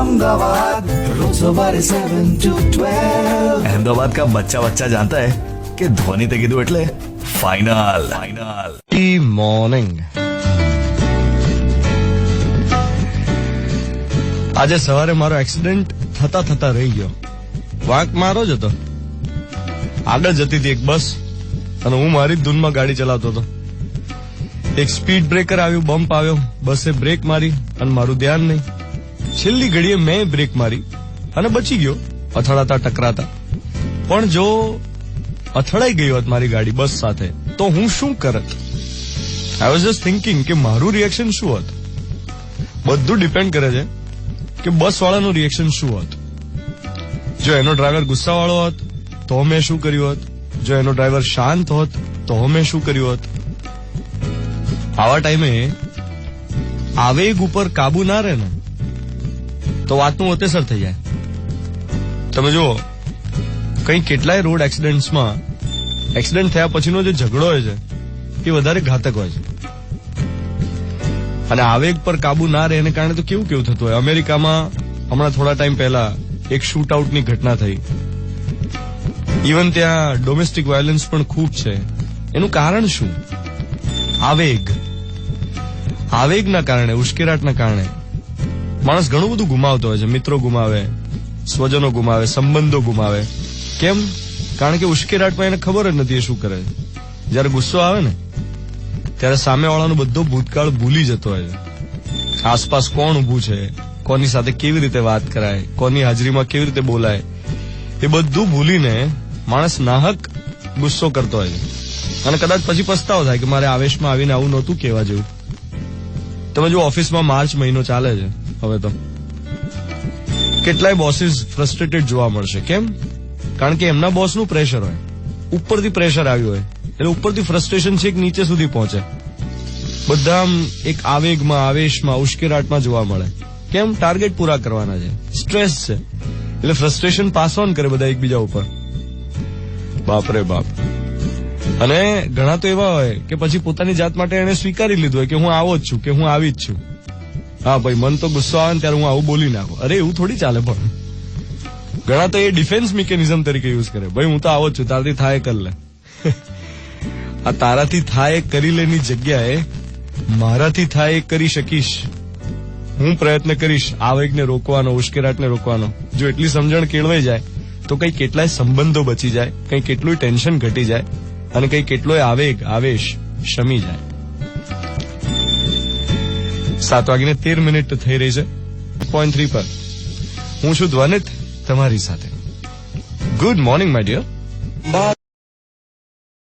अहमदाबाद रोज सवारे 7 to 12। अहमदाबाद का बच्चा बच्चा जानता है कि धोनी ते कीधुं એટલે फाइनल फाइनल મોર્નિંગ। આજે સવારે મારો એક્સિડન્ટ થતા રહી ગયો। વાંક મારો જ હતો। આગળ જતી હતી એક બસ અને હું મારી જ ધૂનમાં ગાડી ચલાવતો હતો। એક સ્પીડ બ્રેકર આવ્યું, બમ્પ આવ્યો, બસે બ્રેક મારી અને મારું ધ્યાન નહીં। છેલ્લી ઘડીએ મેં બ્રેક મારી અને બચી ગયો અથડાતા ટકરાતા। પણ જો અથડાઈ ગઈ હોત મારી ગાડી બસ સાથે તો હું શું કરત? આઈ વોઝ જસ્ટ થિંકિંગ કે મારું રિએક્શન શું હોત? બધું ડિપેન્ડ કરે છે કે બસ વાળાનું રિએક્શન શું હોત। જો એનો ડ્રાઈવર ગુસ્સાવાળો હોત તો મેં શું કર્યું હોત? જો એનો ડ્રાઈવર શાંત હોત તો મેં શું કર્યું હોત? આવા ટાઈમે આવેગ ઉપર કાબુ ના રહે ને તો વાતનું અતેસર થઈ જાય। તમે જુઓ, કઈ કેટલાય રોડ એક્સિડન્ટ્સમાં એક્સિડન્ટ થયા પછીનો જે ઝઘડો હોય છે એ વધારે ઘાતક હોય છે અને આવેગ પર કાબુ ના રહે એને કારણે તો કેવું થતું હોય। અમેરિકામાં હમણાં થોડા ટાઈમ પહેલા એક શૂટ આઉટની ઘટના થઈ। ઇવન ત્યાં ડોમેસ્ટિક વાયોલન્સ પણ ખૂબ છે। એનું કારણ શું? આવેગના કારણે, ઉશ્કેરાટના કારણે માણસ ઘણું બધું ગુમાવતો હોય છે। મિત્રો ગુમાવે, સ્વજનો ગુમાવે, સંબંધો ગુમાવે। કેમ? કારણ કે ઉશ્કેરાટમાં એને ખબર જ નથી એ શું કરે છે। જયારે ગુસ્સો આવે ને ત્યારે સામેવાળાનો બધો ભૂતકાળ ભૂલી જતો હોય છે। આસપાસ કોણ ઉભું છે, કોની સાથે કેવી રીતે વાત કરાય, કોની હાજરીમાં કેવી રીતે બોલાય, એ બધું ભૂલીને માણસ નાહક ગુસ્સો કરતો હોય છે અને કદાચ પછી પસ્તાવો થાય કે મારે આવેશમાં આવીને આવું નહોતું કહેવા જેવું। તમે જો ઓફિસમાં માર્ચ મહિનો ચાલે છે હવે તો કેટલાય બોસીસ ફ્રસ્ટ્રેટેડ જોવા મળશે। કેમ? કારણ કે એમના બોસનું પ્રેશર હોય, ઉપરથી પ્રેશર આવ્યું હોય એટલે ઉપરથી ફ્રસ્ટ્રેશન છે નીચે સુધી પહોંચે। બધા એક આવેગમાં, આવેશમાં, ઉશ્કેરાટમાં જોવા મળે। કેમ? ટાર્ગેટ પૂરા કરવાના છે, સ્ટ્રેસ છે એટલે ફ્રસ્ટ્રેશન પાસ ઓન કરે બધા એકબીજા ઉપર। બાપરે બાપ। અને ઘણા તો એવા હોય કે પછી પોતાની જાત માટે એને સ્વીકારી લીધું હોય કે હું આવો જ છું, કે હું આવી જ છું। હા ભાઈ, મન તો ગુસ્સો આવે ને ત્યારે હું આવું બોલી નાખું। અરે એવું થોડી ચાલે। પણ ઘણા તો એ ડિફેન્સ મિકેનિઝમ તરીકે યુઝ કરે, ભાઈ હું તો આવો જ છું, તારાથી થાય કર લે। આ તારાથી થાય કરી લેની જગ્યાએ મારાથી થાય કરી શકીશ, હું પ્રયત્ન કરીશ આવેગને રોકવાનો, ઉશ્કેરાટને રોકવાનો। જો એટલી સમજણ કેળવાઈ જાય તો કઈ કેટલાય સંબંધો બચી જાય, કઈ કેટલું ટેન્શન ઘટી જાય અને કઈ કેટલોય આવેગ, આવેશ શમી જાય। 7:13 થઈ રહી છે 0.3 પર। હું છું ધ્વનિત તમારી સાથે। Good morning my dear.